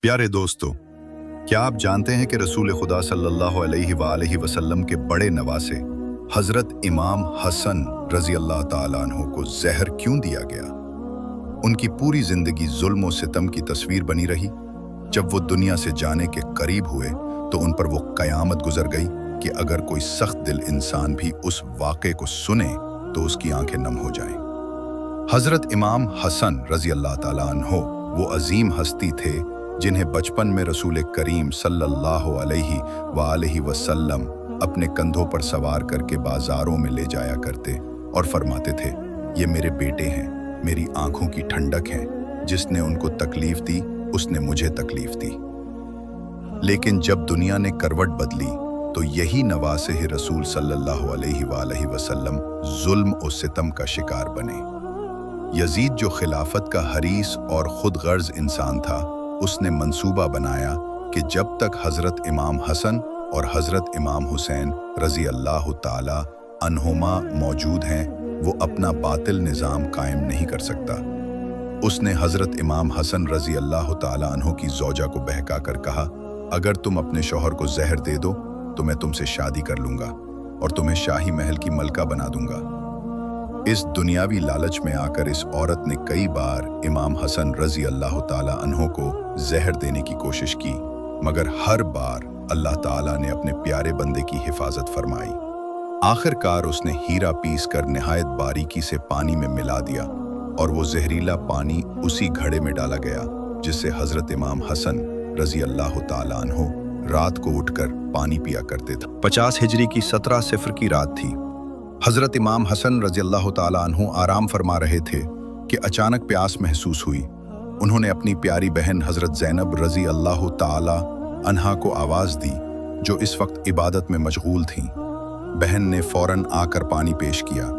प्यारे दोस्तों, क्या आप जानते हैं कि रसूल खुदा सल्लल्लाहु अलैहि वसल्लम के बड़े नवासे हजरत इमाम हसन रजी अल्लाह ताला अन्हु को जहर क्यों दिया गया? उनकी पूरी जिंदगी जुल्म और सितम की तस्वीर बनी रही। जब वो दुनिया से जाने के करीब हुए तो उन पर वो कयामत गुजर गई कि अगर कोई सख्त दिल इंसान भी उस वाक़े को सुने तो उसकी आंखें नम हो जाएं। हजरत इमाम हसन रजी अल्लाह ताला अन्हु वो अजीम हस्ती थे जिन्हें बचपन में रसूल करीम सल्लल्लाहु अलैहि वसल्लम अपने कंधों पर सवार करके बाजारों में ले जाया करते और फरमाते थे, ये मेरे बेटे हैं, मेरी आंखों की ठंडक हैं, जिसने उनको तकलीफ दी उसने मुझे तकलीफ दी। लेकिन जब दुनिया ने करवट बदली तो यही नवासे ही रसूल सल्लल्लाहु अलैहि वसल्लम जुल्म और सितम का शिकार बने। यजीद जो खिलाफत का हरीस और खुद गर्ज इंसान था, उसने मंसूबा बनाया कि जब तक हजरत इमाम हसन और हजरत इमाम हुसैन रजी अल्लाह ताला अन्हुमा मौजूद हैं, वो अपना बातिल निज़ाम कायम नहीं कर सकता। उसने हजरत इमाम हसन रजी अल्लाह ताला अन्हु की ज़ौजा को बहका कर कहा, अगर तुम अपने शौहर को जहर दे दो तो मैं तुमसे शादी कर लूँगा और तुम्हें शाही महल की मलका बना दूंगा। इस दुनियावी लालच में आकर इस औरत ने कई बार इमाम हसन रजी अल्लाह ताला अन्हु को जहर देने की कोशिश की, मगर हर बार अल्लाह ताला ने अपने प्यारे बंदे की हिफाजत फरमाई। आखिरकार उसने हीरा पीस कर निहायत बारीकी से पानी में मिला दिया और वो जहरीला पानी उसी घड़े में डाला गया जिससे हजरत इमाम हसन रजी अल्लाह ताला अन्हु रात को उठकर पानी पिया करते थे। 50 हिजरी की 17 सिफर की रात थी। हजरत इमाम हसन रजी अल्लाह ताला अन्हु आराम फरमा रहे थे कि अचानक प्यास महसूस हुई। उन्होंने अपनी प्यारी बहन हजरत ज़ैनब रजी अल्लाह ताला अन्हा को आवाज़ दी, जो इस वक्त इबादत में मशगूल थीं। बहन ने फ़ौरन आकर पानी पेश किया।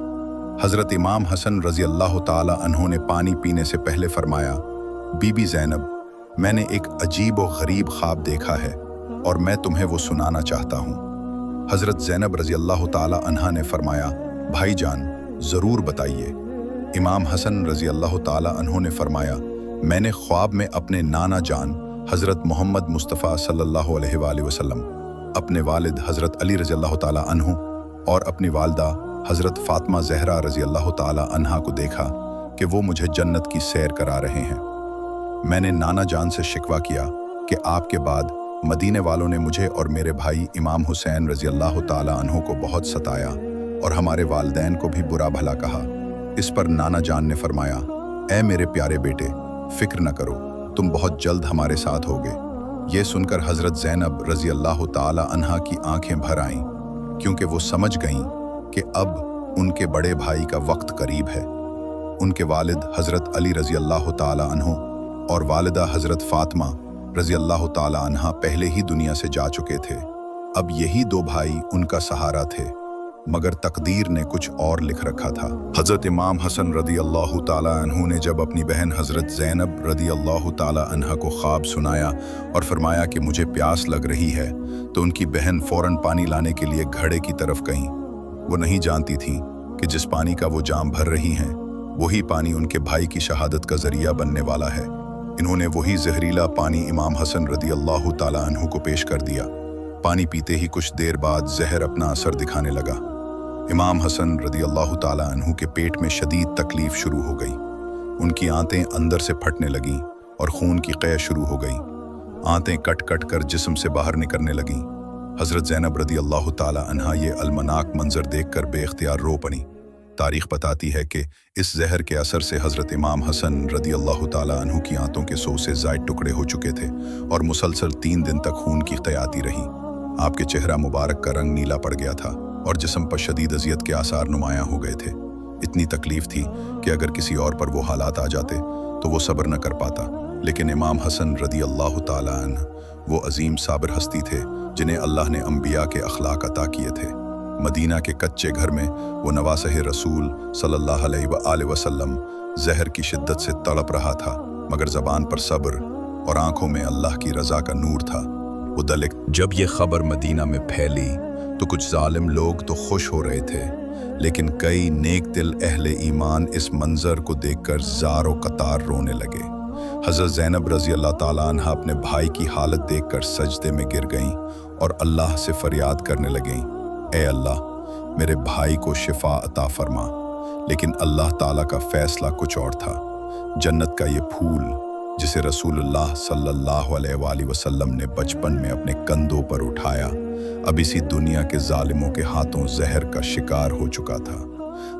हजरत इमाम हसन रजी अल्लाह ताला अन्हु ने पानी पीने से पहले फरमाया, बीबी ज़ैनब, मैंने एक अजीब और गरीब ख्वाब देखा है और मैं तुम्हें वो सुनाना चाहता हूँ। हजरत ज़ैनब रजी अल्लाह ताला अन्हा ने फरमाया, भाईजान ज़रूर बताइए। इमाम हसन रजी अल्लाह ताला अन्हु ने फरमाया, मैंने ख्वाब में अपने नाना जान हज़रत मोहम्मद मुस्तफ़ा सल्लल्लाहु अलैहि वसल्लम, अपने वालिद हज़रत अली रजी अल्लाह ताला अन्हु और अपनी वालदा हज़रत फ़ातिमा ज़हरा रजी अल्लाह ताला अन्हा को देखा कि वो मुझे जन्नत की सैर करा रहे हैं। मैंने नाना जान से शिकवा किया कि आपके बाद मदीने वालों ने मुझे और मेरे भाई इमाम हुसैन रजी अल्लाह ताला अन्हु को बहुत सताया और हमारे वालिदैन को भी बुरा भला कहा। इस पर नाना जान ने फरमाया, ऐ मेरे प्यारे बेटे, फिक्र न करो, तुम बहुत जल्द हमारे साथ होगे। ये सुनकर हजरत ज़ैनब रजी अल्लाह ताला अन्हा की आंखें भर आईं, क्योंकि वो समझ गईं कि अब उनके बड़े भाई का वक्त करीब है। उनके वालिद हजरत अली रजी अल्लाह ताला अन्हु और वालिदा हजरत फ़ातिमा रजी अल्लाह ताला अन्हा पहले ही दुनिया से जा चुके थे। अब यही दो भाई उनका सहारा थे, मगर तकदीर ने कुछ और लिख रखा था। हजरत इमाम हसन रदी अल्लाह ताला अन्हु ने जब अपनी बहन हजरत ज़ैनब रदी अल्लाह ताला अन्हा को ख्वाब सुनाया और फरमाया कि मुझे प्यास लग रही है, तो उनकी बहन फौरन पानी लाने के लिए घड़े की तरफ गईं। वो नहीं जानती थीं कि जिस पानी का वो जाम भर रही हैं, वही पानी उनके भाई की शहादत का जरिया बनने वाला है। इन्होंने वही जहरीला पानी इमाम हसन रदी अल्लाह ताला अन्हु को पेश कर दिया। पानी पीते ही कुछ देर बाद जहर अपना असर दिखाने लगा। इमाम हसन रदी अल्लाह ताला अन्हु के पेट में शदीद तकलीफ शुरू हो गई। उनकी आंतें अंदर से फटने लगीं और खून की क़ै शुरू हो गई। आंतें कट कट कर जिस्म से बाहर निकलने लगीं। हज़रत ज़ैनब रदी अल्लाह ताला अन्हा ये अलमनाक मंजर देखकर बेख्तियार रो पड़ी। तारीख़ बताती है कि इस जहर के असर से हज़रत इमाम हसन रदी अल्लाह ताला अन्हु की आंतों के 100 से ज़ायद टुकड़े हो चुके थे और मुसलसल 3 दिन तक खून की क़ै आती रही। आपके चेहरा मुबारक का रंग नीला पड़ गया था और जिस्म पर शदीद अज़ियत के आसार नुमायाँ हो गए थे। इतनी तकलीफ़ थी कि अगर किसी और पर वो हालात आ जाते तो वो सब्र न कर पाता, लेकिन इमाम हसन रदी अल्लाह ताला अन्हु वो अजीम साबिर हस्ती थे जिन्हें अल्लाह ने अम्बिया के अखलाक अता किए थे। मदीना के कच्चे घर में वो नवासे रसूल सल्लल्लाहु अलैहि वसल्लम जहर की शिद्दत से तड़प रहा था, मगर ज़बान पर सब्र और आंखों में अल्लाह की रज़ा का नूर था। वो दलिक जब ये खबर मदीना में फैली तो कुछ जालिम लोग तो खुश हो रहे थे, लेकिन कई नेक दिल अहले ईमान इस मंजर को देखकर ज़ारो कतार रोने लगे। हज़रत ज़ैनब रज़ी अल्लाह ताला अन्हा अपने भाई की हालत देखकर सजदे में गिर गईं और अल्लाह से फरियाद करने लगीं, ए अल्लाह, मेरे भाई को शिफा अता फरमा। लेकिन अल्लाह ताला का फैसला कुछ और था। जन्नत का ये फूल जिसे रसूलुल्लाह सल्लल्लाहु अलैहि वसल्लम ने बचपन में अपने कंधों पर उठाया, अब इसी दुनिया के जालिमों के हाथों जहर का शिकार हो चुका था।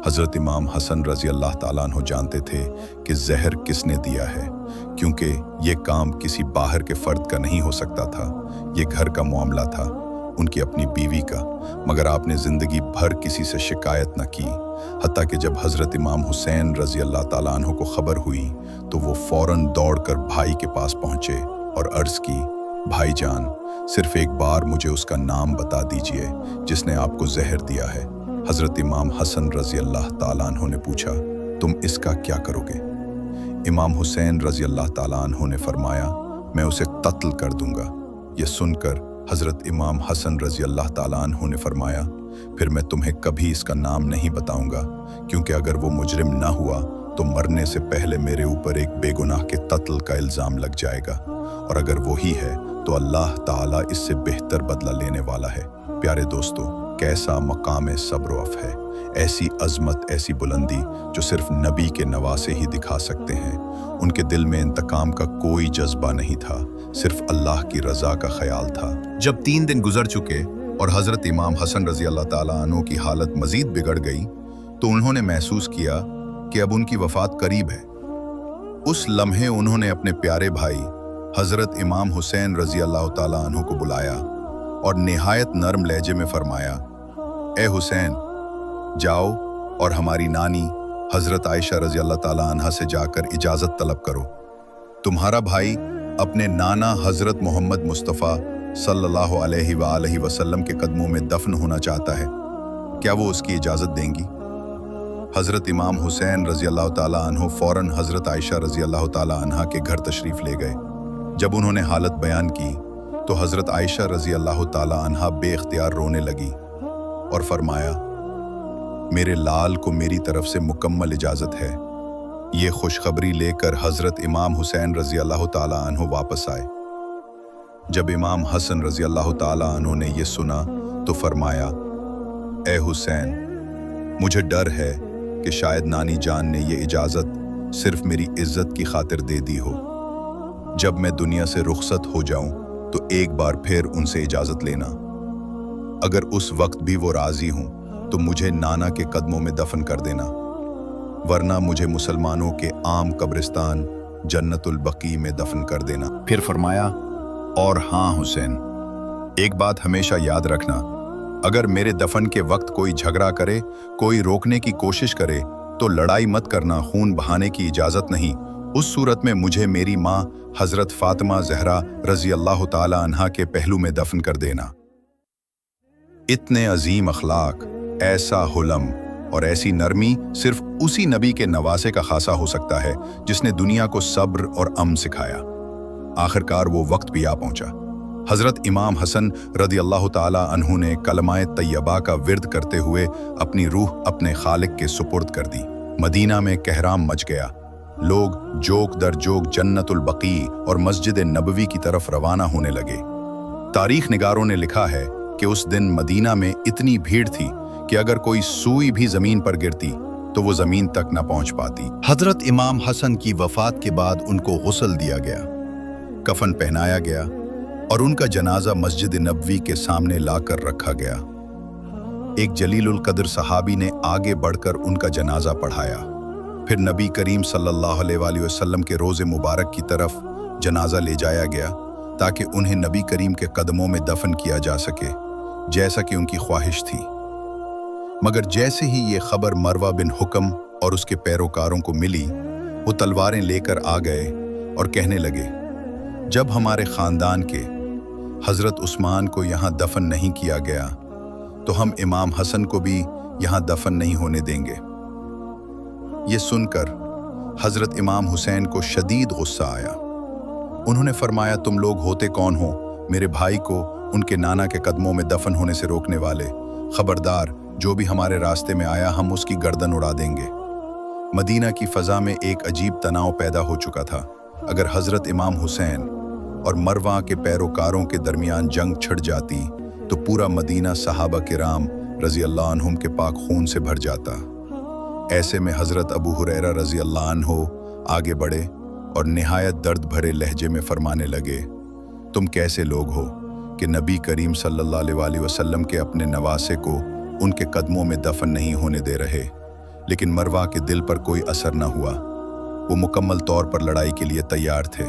हज़रत इमाम हसन रज़ी अल्लाह ताला अन्हु जानते थे कि जहर किसने दिया है, क्योंकि ये काम किसी बाहर के फ़र्द का नहीं हो सकता था। ये घर का मामला था, उनकी अपनी बीवी का। मगर आपने ज़िंदगी भर किसी से शिकायत न की, हत्ता कि जब हज़रत इमाम हुसैन रज़ी अल्लाह ताला अन्हु को खबर हुई तो वो फ़ौरन दौड़कर भाई के पास पहुँचे और अर्ज़ की, भाईजान, सिर्फ एक बार मुझे उसका नाम बता दीजिए जिसने आपको जहर दिया है। हज़रत इमाम हसन रज़ी अल्लाह ताला अन्हु ने पूछा, तुम इसका क्या करोगे? इमाम हुसैन रज़ी अल्लाह ताला अन्हु ने फरमाया, मैं उसे कत्ल कर दूंगा। यह सुनकर हज़रत इमाम हसन रज़ी अल्लाह ताला अन्हु ने फरमाया, फिर मैं तुम्हें कभी इसका नाम नहीं बताऊंगा, क्योंकि अगर वो मुजरिम ना हुआ तो मरने से पहले मेरे ऊपर एक बेगुनाह के कत्ल का इल्ज़ाम लग जाएगा, और अगर वही है तो अल्लाह ताला इससे बेहतर बदला लेने वाला है। प्यारे दोस्तों, कैसा मकाम सब्र अफ़ है, ऐसी अज़मत, ऐसी बुलंदी जो सिर्फ नबी के नवासे ही दिखा सकते हैं। उनके दिल में इंतकाम का कोई जज्बा नहीं था, सिर्फ अल्लाह की रज़ा का ख्याल था। जब 3 दिन गुजर चुके और हज़रत इमाम हसन रज़ी अल्लाह ताला अन्हु की हालत मज़ीद बिगड़ गई तो उन्होंने महसूस किया कि अब उनकी वफ़ात करीब है। उस लम्हे उन्होंने अपने प्यारे भाई हज़रत इमाम हुसैन रज़ी अल्लाह ताला अन्हु को बुलाया और निहायत नर्म लहजे में फरमाया, ए हुसैन, जाओ और हमारी नानी हज़रत आयशा रज़ी अल्लाह ताला अन्हा से जाकर इजाज़त तलब करो। तुम्हारा भाई अपने नाना हज़रत मोहम्मद मुस्तफ़ा सल्लल्लाहु अलैहि वसल्लम के कदमों में दफन होना चाहता है, क्या वो उसकी इजाज़त देंगी? हज़रत इमाम हुसैन रज़ी अल्लाह ताला अन्हु फ़ौरन हज़रत आयशा रज़ी अल्लाह ताला अन्हा के घर तशरीफ़ ले गए। जब उन्होंने हालत बयान की तो हज़रत आयशा रज़ी अल्लाह ताला अन्हा बेख्तियार रोने लगी और फरमाया, मेरे लाल को मेरी तरफ से मुकम्मल इजाज़त है। ये खुशखबरी लेकर हज़रत इमाम हुसैन रज़ी अल्लाह ताला अन्हु वापस आए। जब इमाम हसन रज़ी अल्लाह ताला अन्हु ने यह सुना तो फरमाया, ए हुसैन, मुझे डर है कि शायद नानी जान ने यह इजाज़त सिर्फ मेरी इज्जत की खातिर दे दी हो। जब मैं दुनिया से रुखसत हो जाऊं तो एक बार फिर उनसे इजाज़त लेना। अगर उस वक्त भी वो राज़ी हों तो मुझे नाना के कदमों में दफन कर देना, वरना मुझे मुसलमानों के आम कब्रिस्तान जन्नतुल बकी में दफन कर देना। फिर फरमाया, और हाँ हुसैन, एक बात हमेशा याद रखना, अगर मेरे दफन के वक्त कोई झगड़ा करे, कोई रोकने की कोशिश करे तो लड़ाई मत करना, खून बहाने की इजाज़त नहीं। उस सूरत में मुझे मेरी माँ हज़रत फ़ातिमा ज़हरा रज़ी अल्लाह ताला अन्हा के पहलू में दफन कर देना। इतने अजीम अखलाक, ऐसा हुलम और ऐसी नरमी सिर्फ उसी नबी के नवासे का खासा हो सकता है जिसने दुनिया को सब्र और अमन सिखाया। आखिरकार वो वक्त भी आ पहुंचा। हज़रत इमाम हसन रज़ी अल्लाह ताला अन्हु ने कलमाए तैयबा का विर्द करते हुए अपनी रूह अपने खालिक के सुपुर्द कर दी। मदीना में कहराम मच गया। लोग जोक दर जोक जन्नतुल बकी और मस्जिद नबवी की तरफ रवाना होने लगे। तारीख निगारों ने लिखा है कि उस दिन मदीना में इतनी भीड़ थी कि अगर कोई सुई भी ज़मीन पर गिरती तो वो ज़मीन तक न पहुंच पाती। हज़रत इमाम हसन की वफ़ात के बाद उनको गुस्ल दिया गया, कफन पहनाया गया और उनका जनाजा मस्जिद नबवी के सामने लाकर रखा गया। एक जलीलुल कद्र सहाबी ने आगे बढ़कर उनका जनाजा पढ़ाया। फिर नबी करीम सल्लल्लाहु अलैहि वसल्लम के रोज़े मुबारक की तरफ जनाजा ले जाया गया ताकि उन्हें नबी करीम के कदमों में दफन किया जा सके, जैसा कि उनकी ख्वाहिश थी। मगर जैसे ही ये खबर मरवा बिन हुक्म और उसके पैरोकारों को मिली, वो तलवारें लेकर आ गए और कहने लगे, जब हमारे ख़ानदान के हज़रत उस्मान को यहाँ दफन नहीं किया गया तो हम इमाम हसन को भी यहाँ दफन नहीं होने देंगे। ये सुनकर हज़रत इमाम हुसैन को शदीद गुस्सा आया। उन्होंने फरमाया, तुम लोग होते कौन हो मेरे भाई को उनके नाना के कदमों में दफन होने से रोकने वाले? खबरदार, जो भी हमारे रास्ते में आया हम उसकी गर्दन उड़ा देंगे। मदीना की फ़ज़ा में एक अजीब तनाव पैदा हो चुका था। अगर हजरत इमाम हुसैन और मरवा के पैरोकारों के दरमियान जंग छिड़ जाती तो पूरा मदीना सहाबा किराम रजी अल्लाह अन्हुम के पाक खून से भर जाता। ऐसे में हजरत अबू हुरैरा रजी अल्लाह अन्हु आगे बढ़े और निहायत दर्द भरे लहजे में फरमाने लगे, तुम कैसे लोग हो कि नबी करीम सल्लल्लाहु अलैहि वसल्लम के अपने नवासे को उनके कदमों में दफन नहीं होने दे रहे, लेकिन मरवा के दिल पर कोई असर न हुआ। वो मुकम्मल तौर पर लड़ाई के लिए तैयार थे।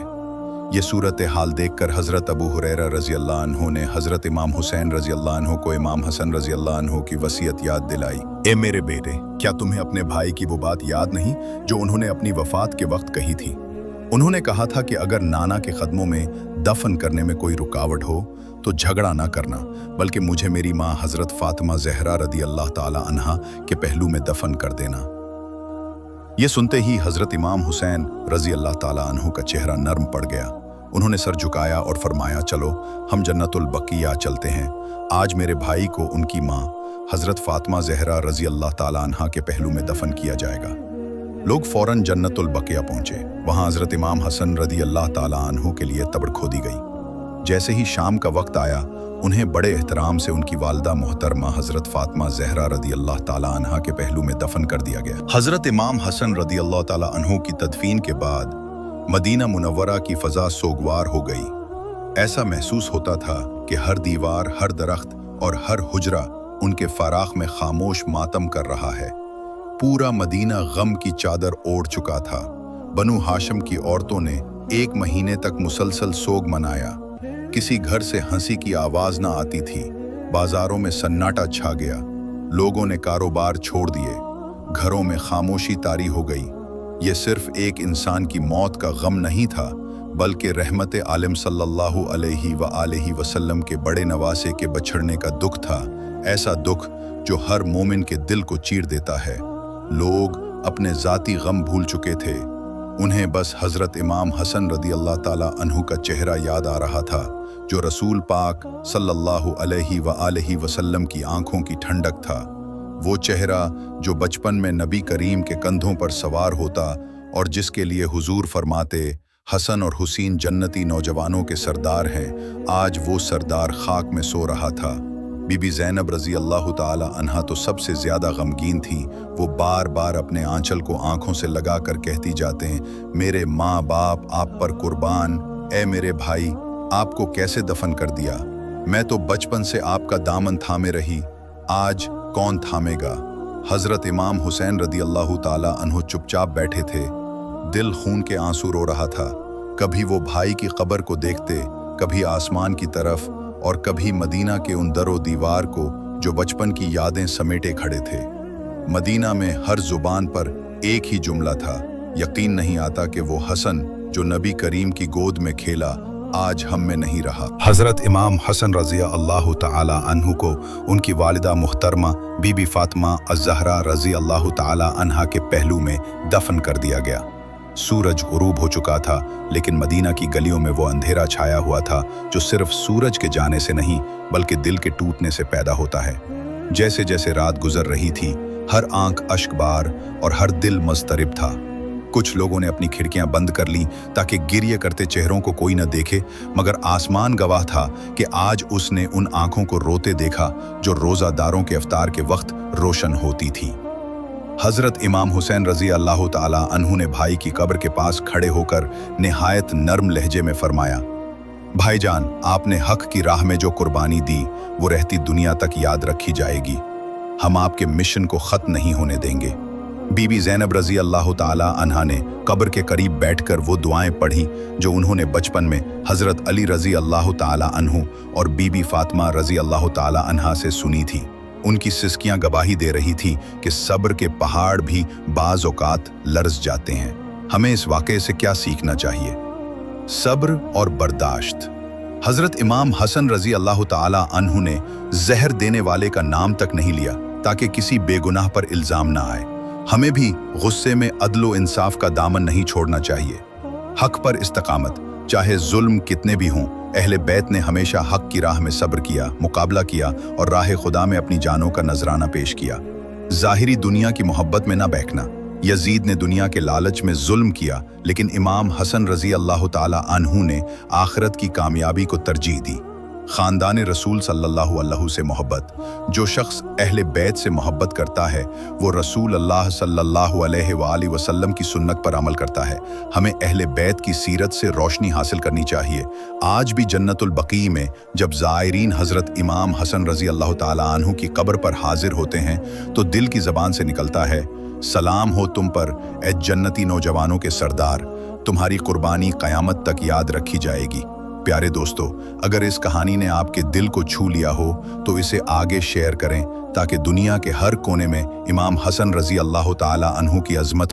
ये सूरत हाल देखकर हज़रत अबू हुरैरा रज़ी अल्लाह अन्हु ने हज़रत इमाम हुसैन रज़ी अल्लाह अन्हु को इमाम हसन रज़ी अल्लाह अन्हु की वसीयत याद दिलाई। ए मेरे बेटे, क्या तुम्हें अपने भाई की वो बात याद नहीं जो उन्होंने अपनी वफ़ात के वक्त कही थी? उन्होंने कहा था कि अगर नाना के कदमों में दफन करने में कोई रुकावट हो तो झगड़ा ना करना, बल्कि मुझे मेरी माँ हज़रत फ़ातिमा ज़हरा रदी अल्लाह ताला अन्हा के पहलू में दफन कर देना। ये सुनते ही हज़रत इमाम हुसैन रज़ी अल्लाह ताला अन्हु का चेहरा नर्म पड़ गया। उन्होंने सर झुकाया और फरमाया, चलो हम जन्नतुल बकिया चलते हैं। आज मेरे भाई को उनकी माँ हज़रत फ़ातिमा ज़हरा रज़ी अल्लाह ताला अन्हा के पहलू में दफन किया जाएगा। लोग फ़ौरन जन्नतुल बकिया पहुँचे। वहाँ हज़रत इमाम हसन रज़ी अल्लाह ताला अन्हु के लिए कब्र खोदी गई। जैसे ही शाम का वक्त आया, उन्हें बड़े एहतराम से उनकी वालदा मोहतरमा हज़रत फ़ातिमा ज़हरा रदी अल्लाह ताला अन्हा के पहलू में दफन कर दिया गया। हज़रत इमाम हसन रदी अल्लाह ताला अन्हु की तदफीन के बाद मदीना मुनव्वरा की फ़ज़ा सोगवार हो गई। ऐसा महसूस होता था कि हर दीवार, हर दरख्त और हर हुजरा उनके फ़राख में खामोश मातम कर रहा है। पूरा मदीना गम की चादर ओढ़ चुका था। बनु हाशिम की औरतों ने 1 महीने तक मुसलसल सोग मनाया। किसी घर से हंसी की आवाज़ ना आती थी। बाजारों में सन्नाटा छा गया। लोगों ने कारोबार छोड़ दिए। घरों में खामोशी तारी हो गई। ये सिर्फ एक इंसान की मौत का गम नहीं था, बल्कि रहमत आलम सल्लल्लाहु अलैहि वसल्लम के बड़े नवासे के बछड़ने का दुख था। ऐसा दुख जो हर मोमिन के दिल को चीर देता है। लोग अपने ज़ाती गम भूल चुके थे। उन्हें बस हज़रत इमाम हसन रदी अल्लाह ताला अन्हु का चेहरा याद आ रहा था, जो रसूल पाक सल्लल्लाहु अलैहि वसल्लम की आंखों की ठंडक था। वो चेहरा जो बचपन में नबी करीम के कंधों पर सवार होता और जिसके लिए हुजूर फरमाते, हसन और हुसैन जन्नती नौजवानों के सरदार हैं। आज वो सरदार खाक में सो रहा था। बीबी ज़ैनब रज़ी अल्लाह ताला अन्हा तो सबसे ज़्यादा गमगीन थी। वो बार बार अपने आंचल को आंखों से लगा कर कहती जाते हैं, मेरे माँ बाप आप पर कुर्बान। ए मेरे भाई, आपको कैसे दफन कर दिया? मैं तो बचपन से आपका दामन थामे रही, आज कौन थामेगा? हज़रत इमाम हुसैन रदी अल्लाह ताला अन्हु चुपचाप बैठे थे। दिल खून के आंसू रो रहा था। कभी वो भाई की कब्र को देखते, कभी आसमान की तरफ और कभी मदीना के उन दरो दीवार को जो बचपन की यादें समेटे खड़े थे। मदीना में हर जुबान पर एक ही जुमला था, यकीन नहीं आता कि वो हसन जो नबी करीम की गोद में खेला आज हम में नहीं रहा। हज़रत इमाम हसन रज़ी अल्लाह ताला अन्हु को उनकी वालिदा मुहतरमा बीबी फ़ातिमा अज़्ज़हरा रज़ी अल्लाह ताला अन्हा के पहलू में दफन कर दिया गया। सूरज गुरूब हो चुका था, लेकिन मदीना की गलियों में वो अंधेरा छाया हुआ था जो सिर्फ सूरज के जाने से नहीं बल्कि दिल के टूटने से पैदा होता है। जैसे जैसे रात गुजर रही थी, हर आंख अश्कबार और हर दिल मज़तरब था। कुछ लोगों ने अपनी खिड़कियां बंद कर लीं ताकि गिरिए करते चेहरों को कोई न देखे, मगर आसमान गवाह था कि आज उसने उन आंखों को रोते देखा जो रोज़ादारों के इफ्तार के वक्त रोशन होती थी। हज़रत इमाम हुसैन रज़ी अल्लाह ताला अन्हु ने भाई की कब्र के पास खड़े होकर निहायत नर्म लहजे में फरमाया, भाईजान, आपने हक की राह में जो कुर्बानी दी वो रहती दुनिया तक याद रखी जाएगी। हम आपके मिशन को ख़त्म नहीं होने देंगे। बीबी ज़ैनब रज़ी अल्लाह ताला अन्हा ने कब्र के करीब बैठकर वो दुआएं पढ़ी जो उन्होंने बचपन में हज़रत अली रज़ी अल्लाह ताला अन्हु और बीबी फ़ातिमा रज़ी अल्लाह ताला अन्हा से सुनी थी। उनकी सिसकियां गवाही दे रही थी कि सब्र के पहाड़ भी बाज़ औक़ात लर्ज़ जाते हैं। हमें इस वाक़े से क्या सीखना चाहिए? सब्र और बर्दाश्त। हज़रत इमाम हसन रज़ी अल्लाह ताला अन्हु ने जहर देने वाले का नाम तक नहीं लिया ताकि किसी बेगुनाह पर इल्ज़ाम ना आए। हमें भी गुस्से में अदल व इंसाफ का दामन नहीं छोड़ना चाहिए। हक पर इस्तकामत, चाहे जुल्म कितने भी हों। अहले बैत ने हमेशा हक की राह में सब्र किया, मुकाबला किया और राह खुदा में अपनी जानों का नजराना पेश किया। ज़ाहिरी दुनिया की मोहब्बत में ना बहकना, यजीद ने दुनिया के लालच में जुल्म किया, लेकिन इमाम हसन रजी अल्लाह ताला अन्हु ने आखिरत की कामयाबी को तरजीह दी। खानदान रसूल सल्लल्लाहु अलैहि से मोहब्बत। जो शख्स अहले बैत से मोहब्बत करता है वो रसूल अल्लाह सल्लल्लाहु अलैहि वसल्लम की सुन्नत पर अमल करता है। हमें अहले बैत की सीरत से रोशनी हासिल करनी चाहिए। आज भी जन्नतुल बकी में जब ज़ायरीन हज़रत इमाम हसन रज़ी अल्लाह ताला अन्हु की कब्र पर हाजिर होते हैं तो दिल की ज़बान से निकलता है, सलाम हो तुम पर ए जन्नती नौजवानों के सरदार, तुम्हारी कुर्बानी क़यामत तक याद रखी जाएगी। प्यारे दोस्तों, अगर इस कहानी ने आपके दिल को छू लिया हो तो इसे आगे शेयर करें ताकि दुनिया के हर कोने में इमाम हसन रज़ी अल्लाह ताला अन्हु की अज़मत